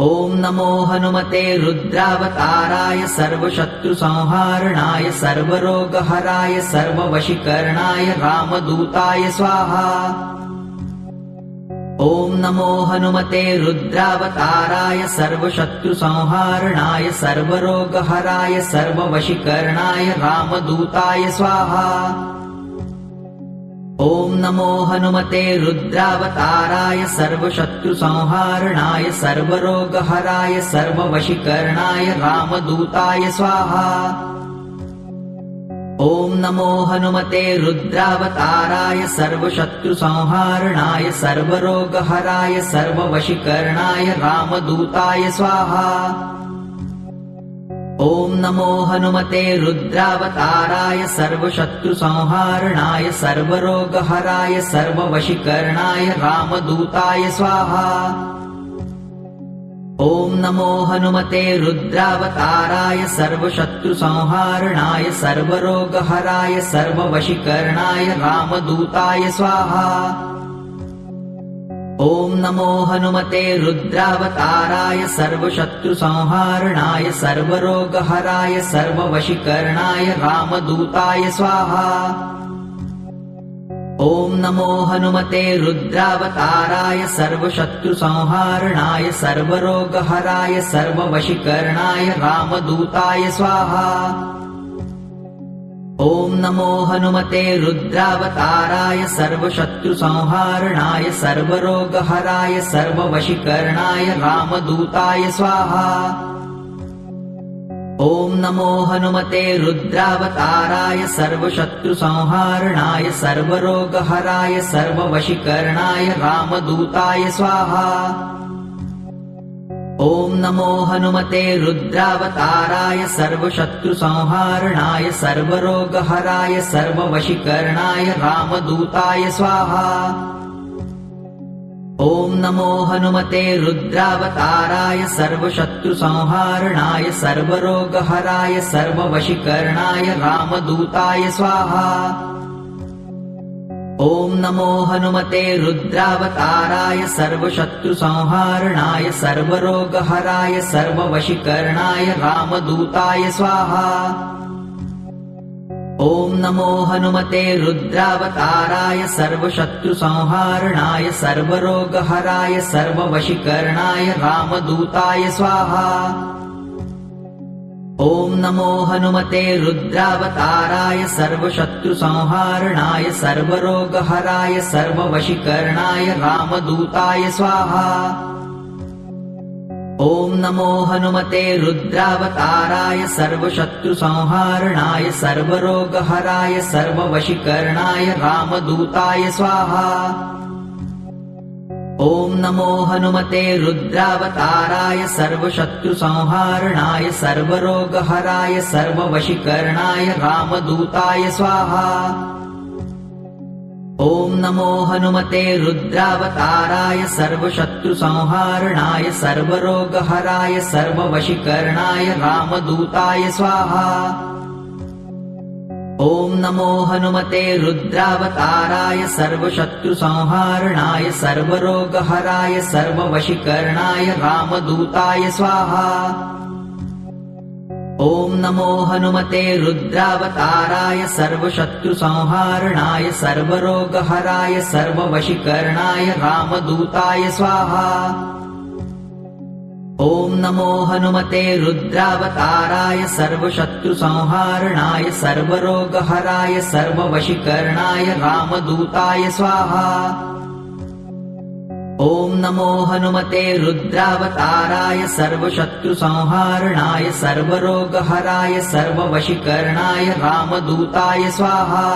ॐ नमो हनुमते रुद्रावताराय सर्वशत्रुसंहारणाय सर्वरोगहराय सर्ववशीकरणाय रामदूताय स्वाहा। ॐ नमो हनुमते रुद्रावताराय सर्वशत्रुसंहारणाय सर्वरोगहराय सर्ववशीकरणाय रामदूताय स्वाहा। ॐ नमो हनुमते रुद्रावताराय सर्वशत्रुसंहारणाय सर्वरोगहराय सर्ववशीकरणाय रामदूताय स्वाहा। ॐ नमो हनुमते रुद्रावताराय सर्वशत्रुसंहारणाय सर्वरोगहराय सर्ववशीकरणाय रामदूताय स्वाहा। ॐ नमो हनुमते रुद्रावताराय सर्वशत्रुसंहारणाय सर्वरोगहराय सर्ववशीकरणाय रामदूताय स्वाहा। ॐ नमो हनुमते रुद्रावताराय सर्वशत्रुसंहारणाय सर्वरोगहराय सर्ववशीकरणाय रामदूताय स्वाहा। ॐ नमो हनुमते रुद्रावताराय सर्वशत्रुसंहारणाय सर्वरोगहराय सर्ववशीकरणाय रामदूताय स्वाहा। ॐ नमो हनुमते रुद्रावताराय सर्वशत्रुसंहारणाय सर्वरोगहराय सर्ववशीकरणाय रामदूताय स्वाहा। ॐ नमो हनुमते रुद्रावताराय सर्वशत्रुसंहारणाय सर्वरोगहराय सर्ववशीकरणाय रामदूताय स्वाहा। ॐ नमो हनुमते रुद्रावताराय सर्वशत्रुसंहारणाय सर्वरोगहराय सर्ववशीकरणाय रामदूताय स्वाहा। ॐ नमो हनुमते रुद्रावताराय सर्वशत्रुसंहारणाय सर्वरोगहराय सर्ववशीकरणाय रामदूताय स्वाहा। ॐ नमो हनुमते रुद्रावताराय सर्वशत्रुसंहारणाय सर्वरोगहराय सर्ववशीकरणाय रामदूताय स्वाहा। ॐ नमो हनुमते रुद्रावताराय सर्वशत्रुसंहारणाय सर्वरोगहराय सर्ववशीकरणाय रामदूताय स्वाहा। ॐ नमो हनुमते रुद्रावताराय सर्वशत्रुसंहारणाय सर्वरोगहराय सर्ववशीकरणाय रामदूताय स्वाहा। ॐ नमो हनुमते रुद्रावताराय सर्वशत्रुसंहारणाय सर्वरोगहराय सर्ववशीकरणाय रामदूताय स्वाहा। ॐ नमो हनुमते रुद्रावताराय सर्वशत्रुसंहारणाय सर्वरोगहराय सर्ववशीकरणाय रामदूताय स्वाहा। ॐ नमो हनुमते रुद्रावताराय सर्वशत्रुसंहारणाय सर्वरोगहराय सर्ववशीकरणाय रामदूताय स्वाहा। ॐ नमो हनुमते रुद्रावताराय सर्वशत्रुसंहारणाय सर्वरोगहराय सर्ववशीकरणाय रामदूताय स्वाहा। ॐ नमो हनुमते रुद्रावताराय सर्वशत्रुसंहारणाय सर्वरोगहराय सर्ववशीकरणाय रामदूताय स्वाहा। ॐ नमो हनुमते रुद्रावताराय सर्वशत्रुसंहारणाय सर्वरोगहराय सर्ववशीकरणाय रामदूताय स्वाहा। ॐ नमो हनुमते रुद्रावताराय सर्वशत्रुसंहारणाय सर्वरोगहराय सर्ववशीकरणाय रामदूताय स्वाहा। ॐ नमो हनुमते रुद्रावताराय सर्वशत्रुसंहारणाय सर्वरोगहराय सर्ववशीकरणाय रामदूताय स्वाहा।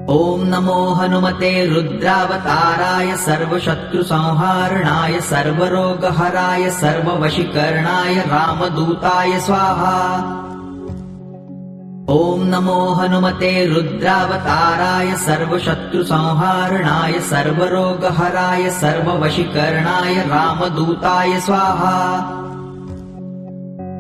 ॐ नमो हनुमते रुद्रावताराय सर्वशत्रुसंहारणाय सर्वरोगहराय सर्ववशीकरणाय रामदूताय स्वाहा। ॐ नमो हनुमते रुद्रावताराय सर्वशत्रुसंहारणाय सर्वरोगहराय सर्ववशीकरणाय रामदूताय स्वाहा।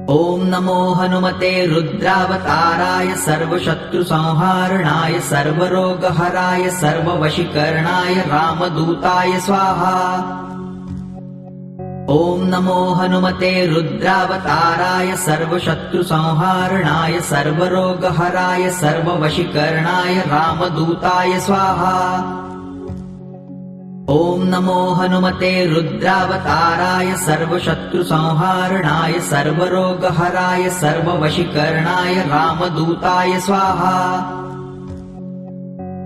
ॐ नमो हनुमते रुद्रावताराय सर्वशत्रुसंहारणाय सर्वरोगहराय सर्ववशीकरणाय रामदूताय स्वाहा। ॐ नमो हनुमते रुद्रावताराय सर्वशत्रुसंहारणाय सर्वरोगहराय सर्ववशीकरणाय रामदूताय स्वाहा। ॐ नमो हनुमते रुद्रावताराय सर्वशत्रुसंहारणाय सर्वरोगहराय सर्ववशीकरणाय रामदूताय स्वाहा।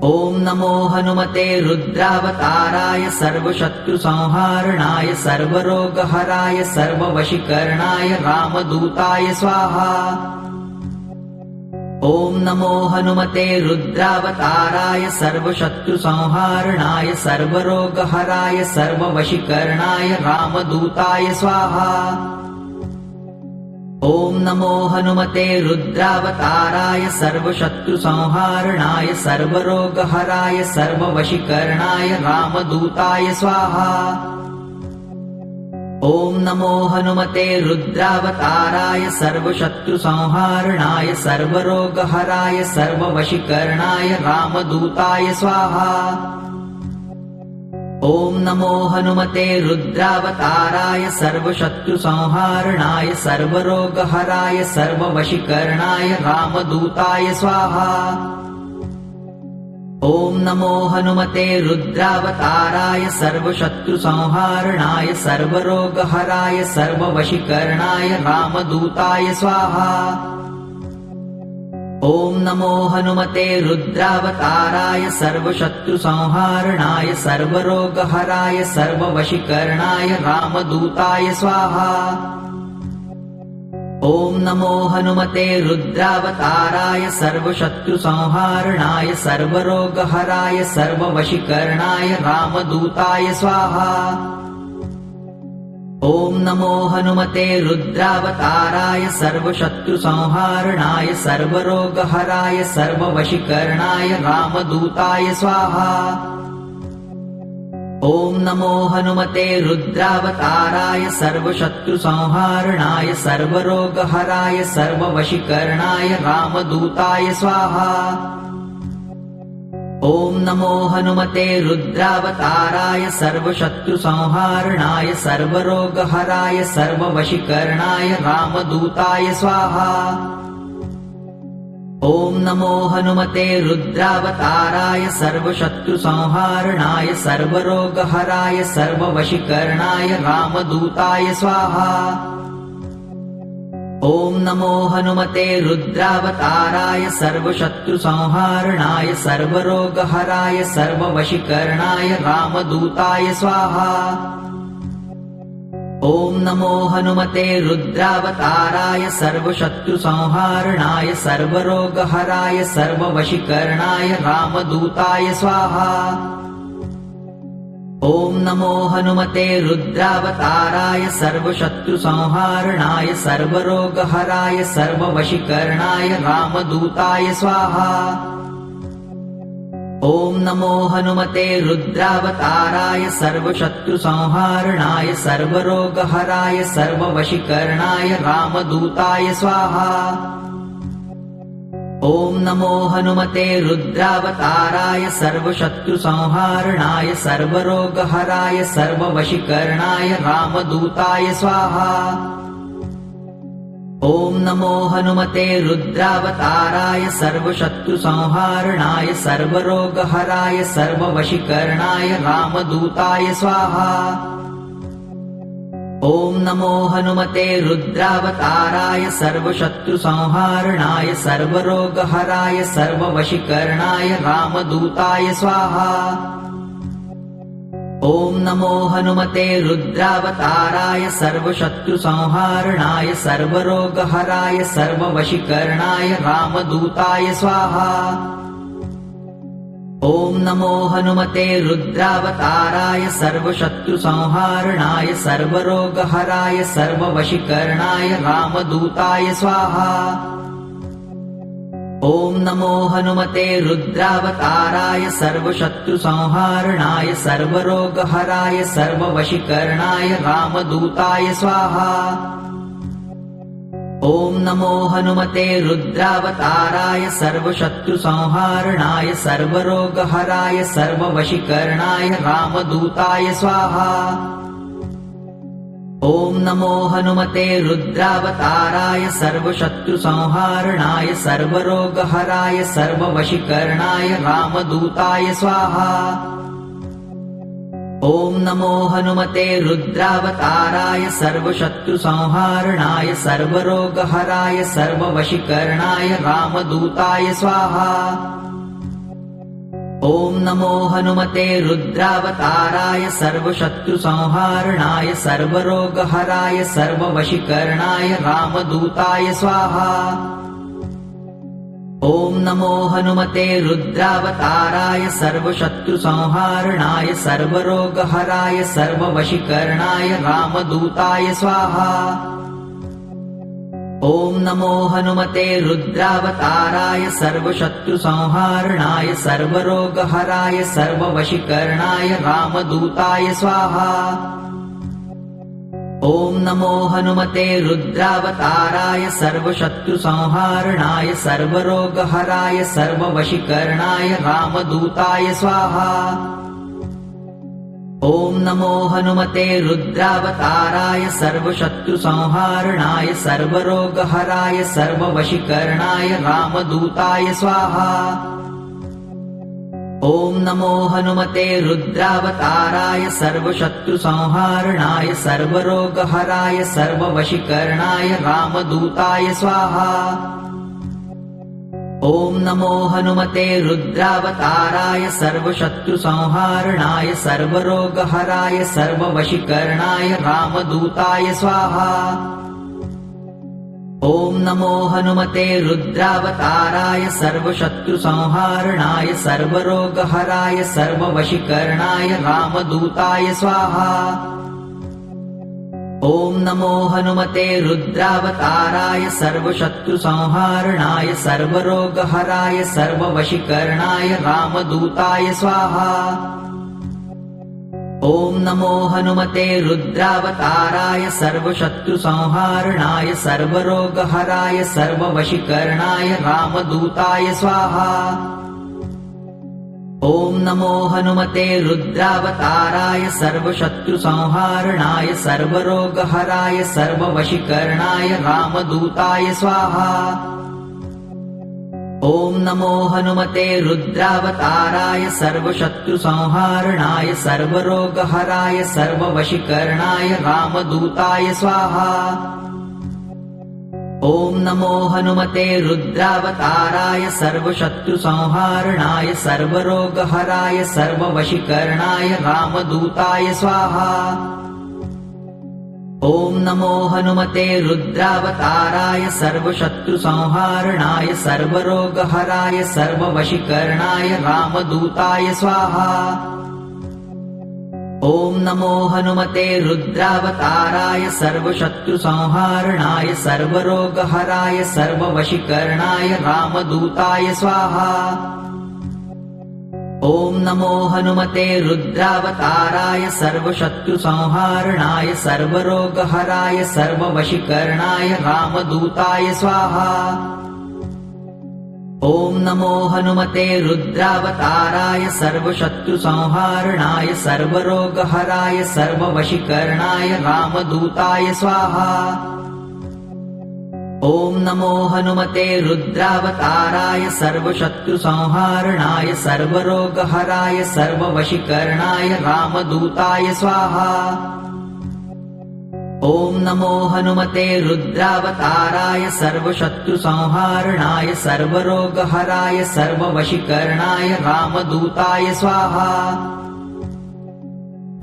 ॐ नमो हनुमते रुद्रावताराय सर्वशत्रुसंहारणाय सर्वरोगहराय सर्ववशीकरणाय रामदूताय स्वाहा। ॐ नमो हनुमते रुद्रावताराय सर्वशत्रुसंहारणाय सर्वरोगहराय सर्ववशीकरणाय रामदूताय स्वाहा। ॐ नमो हनुमते रुद्रावताराय सर्वशत्रुसंहारणाय सर्वरोगहराय सर्ववशीकरणाय रामदूताय स्वाहा। ॐ नमो हनुमते रुद्रावताराय सर्वशत्रुसंहारणाय सर्वरोगहराय सर्ववशीकरणाय रामदूताय स्वाहा। ॐ नमो हनुमते रुद्रावताराय सर्वशत्रुसंहारणाय सर्वरोगहराय सर्ववशीकरणाय रामदूताय स्वाहा। ॐ नमो हनुमते रुद्रावताराय सर्वशत्रुसंहारणाय सर्वरोगहराय सर्ववशीकरणाय रामदूताय स्वाहा। ॐ नमो हनुमते रुद्रावताराय सर्वशत्रुसंहारणाय सर्वरोगहराय सर्ववशीकरणाय रामदूताय स्वाहा। ॐ नमो हनुमते रुद्रावताराय सर्वशत्रुसंहारणाय सर्वरोगहराय सर्ववशीकरणाय रामदूताय स्वाहा। ॐ नमो हनुमते रुद्रावताराय सर्वशत्रुसंहारणाय सर्वरोगहराय सर्ववशीकरणाय रामदूताय स्वाहा। ॐ नमो हनुमते रुद्रावताराय सर्वशत्रुसंहारणाय सर्वरोगहराय सर्ववशीकरणाय रामदूताय स्वाहा। ॐ नमो हनुमते रुद्रावताराय सर्वशत्रुसंहारणाय सर्वरोगहराय सर्ववशीकरणाय रामदूताय स्वाहा। ॐ नमो हनुमते रुद्रावताराय सर्वशत्रुसंहारणाय सर्वरोगहराय सर्ववशीकरणाय रामदूताय स्वाहा। ॐ नमो हनुमते रुद्रावताराय सर्वशत्रुसंहारणाय सर्वरोगहराय सर्ववशीकरणाय रामदूताय स्वाहा। ॐ नमो हनुमते रुद्रावताराय सर्वशत्रुसंहारणाय सर्वरोगहराय सर्ववशीकरणाय रामदूताय स्वाहा। ॐ नमो हनुमते रुद्रावताराय सर्वशत्रुसंहारणाय सर्वरोगहराय सर्ववशीकरणाय रामदूताय स्वाहा। ॐ नमो हनुमते रुद्रावताराय सर्वशत्रुसंहारणाय सर्वरोगहराय सर्ववशीकरणाय रामदूताय स्वाहा। ॐ नमो हनुमते रुद्रावताराय सर्वशत्रुसंहारणाय सर्वरोगहराय सर्ववशीकरणाय रामदूताय स्वाहा। ॐ नमो हनुमते रुद्रावताराय सर्वशत्रुसंहारणाय सर्वरोगहराय सर्ववशीकरणाय रामदूताय स्वाहा। ॐ नमो हनुमते रुद्रावताराय सर्वशत्रुसंहारणाय सर्वरोगहराय सर्ववशीकरणाय रामदूताय स्वाहा। ॐ नमो हनुमते रुद्रावताराय सर्वशत्रुसंहारणाय सर्वरोगहराय सर्ववशीकरणाय रामदूताय स्वाहा। ॐ नमो हनुमते रुद्रावताराय सर्वशत्रुसंहारणाय सर्वरोगहराय सर्ववशीकरणाय रामदूताय स्वाहा। ॐ नमो हनुमते रुद्रावताराय सर्वशत्रुसंहारणाय सर्वरोगहराय सर्ववशीकरणाय रामदूताय स्वाहा। ॐ नमो हनुमते रुद्रावताराय सर्वशत्रुसंहारणाय सर्वरोगहराय सर्ववशीकरणाय रामदूताय स्वाहा। ॐ नमो हनुमते रुद्रावताराय सर्वशत्रुसंहारणाय सर्वरोगहराय सर्ववशीकरणाय रामदूताय स्वाहा। ॐ नमो हनुमते रुद्रावताराय सर्वशत्रुसंहारणाय सर्वरोगहराय सर्ववशीकरणाय रामदूताय स्वाहा। ॐ नमो हनुमते रुद्रावताराय सर्वशत्रुसंहारणाय सर्वरोगहराय सर्ववशीकरणाय रामदूताय स्वाहा। ॐ नमो हनुमते रुद्रावताराय सर्वशत्रुसंहारणाय सर्वरोगहराय सर्ववशीकरणाय रामदूताय स्वाहा। ॐ नमो हनुमते रुद्रावताराय सर्वशत्रुसंहारणाय सर्वरोगहराय सर्ववशीकरणाय रामदूताय स्वाहा। ॐ नमो हनुमते रुद्रावताराय सर्वशत्रुसंहारणाय सर्वरोगहराय सर्ववशीकरणाय रामदूताय स्वाहा। ॐ नमो हनुमते रुद्रावताराय सर्वशत्रुसंहारणाय सर्वरोगहराय सर्ववशीकरणाय रामदूताय स्वाहा। ॐ नमो हनुमते रुद्रावताराय सर्वशत्रुसंहारणाय सर्वरोगहराय सर्ववशीकरणाय रामदूताय स्वाहा। ॐ नमो हनुमते रुद्रावताराय सर्वशत्रुसंहारणाय सर्वरोगहराय सर्ववशीकरणाय रामदूताय स्वाहा। ॐ नमो हनुमते रुद्रावताराय सर्वशत्रुसंहारणाय सर्वरोगहराय सर्ववशीकरणाय रामदूताय स्वाहा। ॐ नमो हनुमते रुद्रावताराय सर्वशत्रुसंहारणाय सर्वरोगहराय सर्ववशीकरणाय रामदूताय स्वाहा। ॐ नमो हनुमते रुद्रावताराय सर्वशत्रुसंहारणाय सर्वरोगहराय सर्ववशीकरणाय रामदूताय स्वाहा। ॐ नमो हनुमते रुद्रावताराय सर्वशत्रुसंहारणाय सर्वरोगहराय सर्ववशीकरणाय रामदूताय स्वाहा। ॐ नमो हनुमते रुद्रावताराय सर्वशत्रुसंहारणाय सर्वरोगहराय सर्ववशीकरणाय रामदूताय स्वाहा। ॐ नमो हनुमते रुद्रावताराय सर्वशत्रुसंहारणाय सर्वरोगहराय सर्ववशीकरणाय रामदूताय स्वाहा। ॐ नमो हनुमते रुद्रावताराय सर्वशत्रुसंहारणाय सर्वरोगहराय सर्ववशीकरणाय रामदूताय स्वाहा। ॐ नमो हनुमते रुद्रावताराय सर्वशत्रुसंहारणाय सर्वरोगहराय सर्ववशीकरणाय रामदूताय स्वाहा। ॐ नमो हनुमते रुद्रावताराय सर्वशत्रुसंहारणाय सर्वरोगहराय सर्ववशीकरणाय रामदूताय स्वाहा। ॐ नमो हनुमते रुद्रावताराय सर्वशत्रुसंहारणाय सर्वरोगहराय सर्ववशीकरणाय रामदूताय स्वाहा। ॐ नमो हनुमते रुद्रावताराय सर्वशत्रुसंहारणाय सर्वरोगहराय सर्ववशीकरणाय रामदूताय स्वाहा। ॐ नमो हनुमते रुद्रावताराय सर्वशत्रुसंहारणाय सर्वरोगहराय सर्ववशीकरणाय रामदूताय स्वाहा।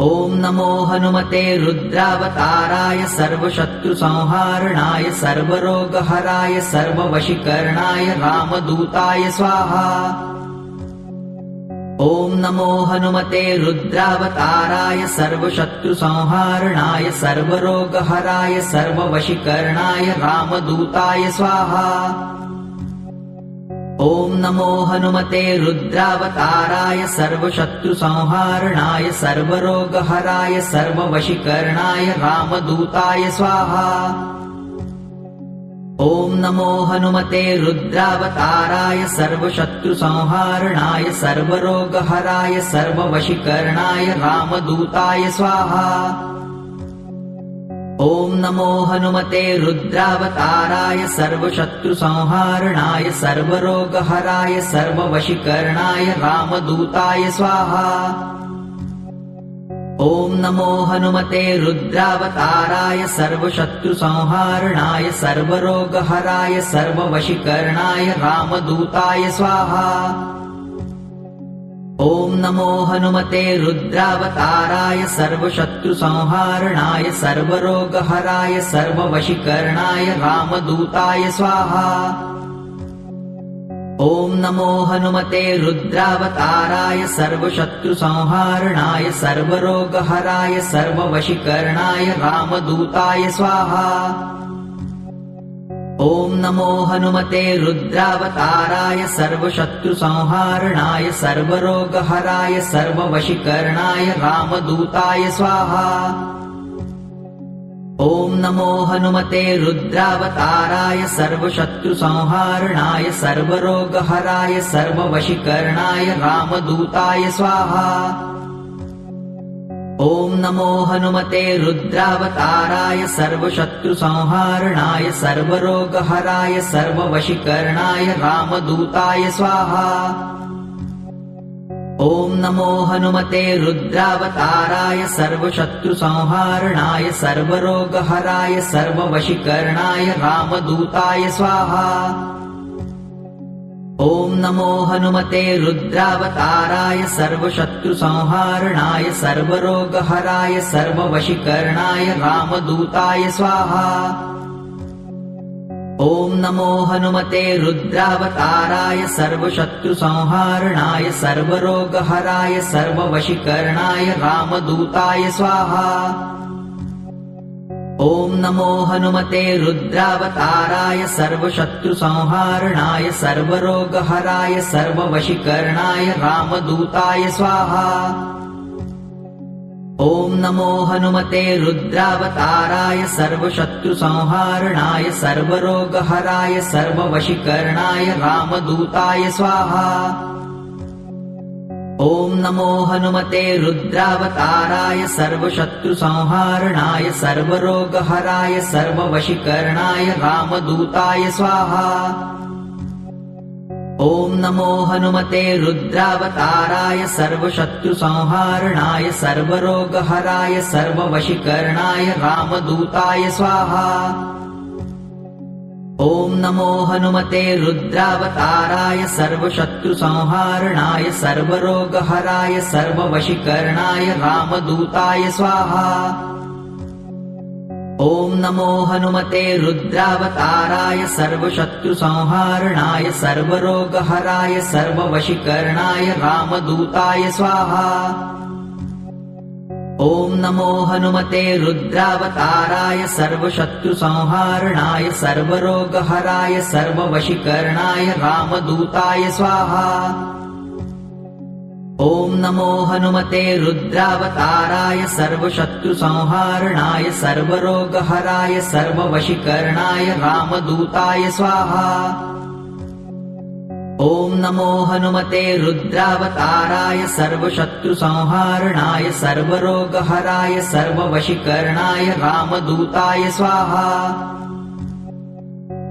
ॐ नमो हनुमते रुद्रावताराय सर्वशत्रुसंहारणाय सर्वरोगहराय सर्ववशीकरणाय रामदूताय स्वाहा। ॐ नमो हनुमते रुद्रावताराय सर्वशत्रुसंहारणाय सर्वरोगहराय सर्ववशीकरणाय रामदूताय स्वाहा। ॐ नमो हनुमते रुद्रावताराय सर्वशत्रुसंहारणाय सर्वरोगहराय सर्ववशीकरणाय रामदूताय स्वाहा। ॐ नमो हनुमते रुद्रावताराय सर्वशत्रुसंहारणाय सर्वरोगहराय सर्ववशीकरणाय रामदूताय स्वाहा। ॐ नमो हनुमते रुद्रावताराय सर्वशत्रुसंहारणाय सर्वरोगहराय सर्ववशीकरणाय रामदूताय स्वाहा। ॐ नमो हनुमते रुद्रावताराय सर्वशत्रुसंहारणाय सर्वरोगहराय सर्ववशीकरणाय रामदूताय स्वाहा। ॐ नमो हनुमते रुद्रावताराय सर्वशत्रुसंहारणाय सर्वरोगहराय सर्ववशीकरणाय रामदूताय स्वाहा। ॐ नमो हनुमते रुद्रावताराय सर्वशत्रुसंहारणाय सर्वरोगहराय सर्ववशीकरणाय रामदूताय स्वाहा। ॐ नमो हनुमते रुद्रावताराय सर्वशत्रुसंहारणाय सर्वरोगहराय सर्ववशीकरणाय रामदूताय स्वाहा। ॐ नमो हनुमते रुद्रावताराय सर्वशत्रुसंहारणाय सर्वरोगहराय सर्ववशीकरणाय रामदूताय स्वाहा। ॐ नमो हनुमते रुद्रावताराय सर्वशत्रुसंहारणाय सर्वरोगहराय सर्ववशीकरणाय रामदूताय स्वाहा। ॐ नमो हनुमते रुद्रावताराय सर्वशत्रुसंहारणाय सर्वरोगहराय सर्ववशीकरणाय रामदूताय स्वाहा। ॐ नमो हनुमते रुद्रावताराय सर्वशत्रुसंहारणाय सर्वरोगहराय सर्ववशीकरणाय रामदूताय स्वाहा। ॐ नमो हनुमते रुद्रावताराय सर्वशत्रुसंहारणाय सर्वरोगहराय सर्ववशीकरणाय रामदूताय स्वाहा। ॐ नमो हनुमते रुद्रावताराय सर्वशत्रुसंहारणाय सर्वरोगहराय सर्ववशीकरणाय रामदूताय स्वाहा। ॐ नमो हनुमते रुद्रावताराय सर्वशत्रुसंहारणाय सर्वरोगहराय सर्ववशीकरणाय रामदूताय स्वाहा। ॐ नमो हनुमते रुद्रावताराय सर्वशत्रुसंहारणाय सर्वरोगहराय सर्ववशीकरणाय रामदूताय स्वाहा। ॐ नमो हनुमते रुद्रावताराय सर्वशत्रुसंहारणाय सर्वरोगहराय सर्ववशीकरणाय रामदूताय स्वाहा। ॐ नमो हनुमते रुद्रावताराय सर्वशत्रुसंहारणाय सर्वरोगहराय सर्ववशीकरणाय रामदूताय स्वाहा। ॐ नमो हनुमते रुद्रावताराय सर्वशत्रुसंहारणाय सर्वरोगहराय सर्ववशीकरणाय रामदूताय स्वाहा। ॐ नमो हनुमते रुद्रावताराय सर्वशत्रुसंहारणाय सर्वरोगहराय सर्ववशीकरणाय रामदूताय स्वाहा। ॐ नमो हनुमते रुद्रावताराय सर्वशत्रुसंहारणाय सर्वरोगहराय सर्ववशीकरणाय रामदूताय स्वाहा। ॐ नमो हनुमते रुद्रावताराय सर्वशत्रुसंहारणाय सर्वरोगहराय सर्ववशीकरणाय रामदूताय स्वाहा।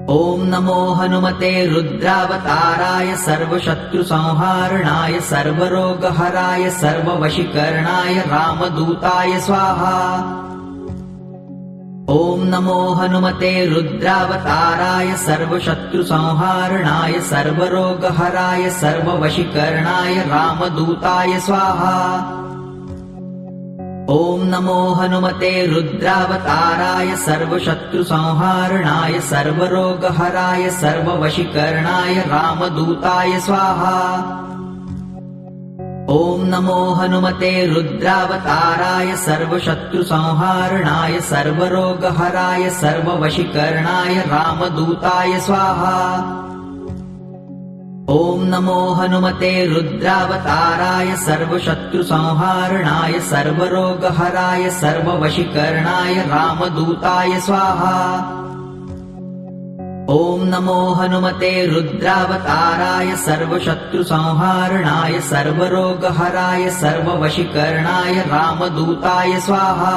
ॐ नमो हनुमते रुद्रावताराय सर्वशत्रुसंहारणाय सर्वरोगहराय सर्ववशीकरणाय रामदूताय स्वाहा। ॐ नमो हनुमते रुद्रावताराय सर्वशत्रुसंहारणाय सर्वरोगहराय सर्ववशीकरणाय रामदूताय स्वाहा। ॐ नमो हनुमते रुद्रावताराय सर्वशत्रुसंहारणाय सर्वरोगहराय सर्ववशीकरणाय रामदूताय स्वाहा। ॐ नमो हनुमते रुद्रावताराय सर्वशत्रुसंहारणाय सर्वरोगहराय सर्ववशीकरणाय रामदूताय स्वाहा। ॐ नमो हनुमते रुद्रावताराय सर्वशत्रुसंहारणाय सर्वरोगहराय सर्ववशीकरणाय रामदूताय स्वाहा। ॐ नमो हनुमते रुद्रावताराय सर्वशत्रुसंहारणाय सर्वरोगहराय सर्ववशीकरणाय रामदूताय स्वाहा।